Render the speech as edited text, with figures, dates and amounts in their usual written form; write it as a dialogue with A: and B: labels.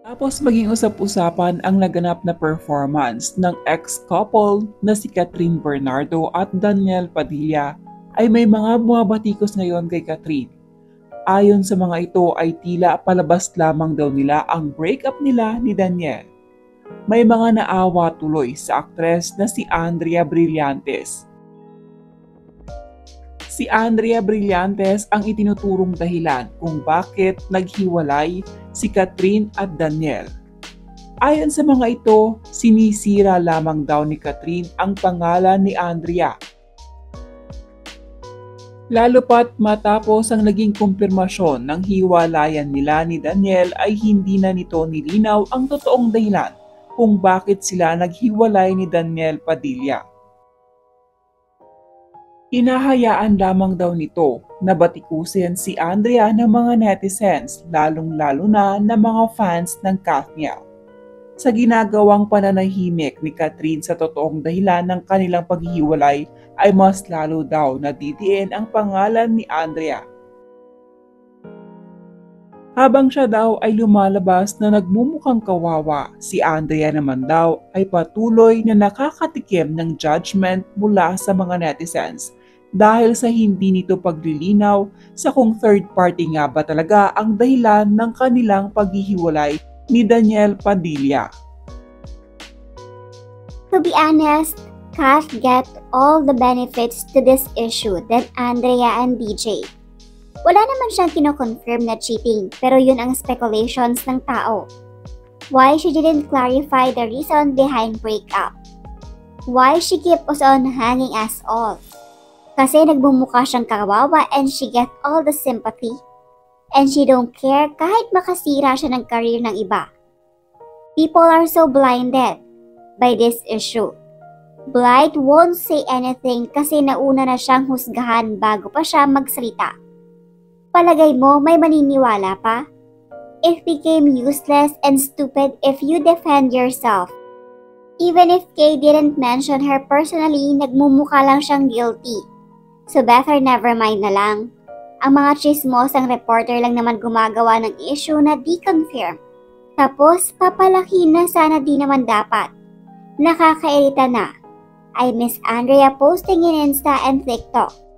A: Tapos maging usap-usapan ang naganap na performance ng ex-couple na si Catherine Bernardo at Daniel Padilla ay may mga bumabatikos ngayon kay Catherine. Ayon sa mga ito ay tila palabas lamang daw nila ang breakup nila ni Daniel. May mga naawa tuloy sa aktres na si Andrea Brillantes. Si Andrea Brillantes ang itinuturong dahilan kung bakit naghiwalay si Catherine at Daniel. Ayon sa mga ito, sinisira lamang daw ni Catherine ang pangalan ni Andrea. Lalo pat matapos ang naging kumpirmasyon ng hiwalayan nila ni Daniel ay hindi na nito nilinaw ang totoong dahilan kung bakit sila naghiwalay ni Daniel Padilla. Hinahayaan lamang daw nito na batikusin si Andrea ng mga netizens lalong-lalo na ng mga fans ng Kathniel. Sa ginagawang pananahimik ni Catherine sa totoong dahilan ng kanilang paghihiwalay ay mas lalo daw nadidiin ang pangalan ni Andrea. Habang siya daw ay lumalabas na nagmumukhang kawawa, si Andrea naman daw ay patuloy na nakakatikim ng judgment mula sa mga netizens dahil sa hindi nito paglilinaw sa kung third party nga ba talaga ang dahilan ng kanilang paghihiwalay ni Daniel Padilla.
B: To be honest, Kath get all the benefits to this issue than Andrea and DJ. Wala naman siyang kino-confirm na cheating pero yun ang speculations ng tao. Why she didn't clarify the reason behind breakup? Why she keep us on hanging us all? Kasi nagbumukha siyang kawawa and she get all the sympathy. And she don't care kahit makasira siya ng career ng iba. People are so blinded by this issue. Blight won't say anything kasi nauna na siyang husgahan bago pa siya magsalita. Palagay mo may maniniwala pa? It became useless and stupid if you defend yourself. Even if Kay didn't mention her personally, nagmumukha lang siyang guilty. So better never mind na lang. Ang mga chismosang reporter lang naman gumagawa ng issue na di confirm. Tapos papalaki na sana di naman dapat. Nakakairita na. I miss Andrea posting in Insta and TikTok.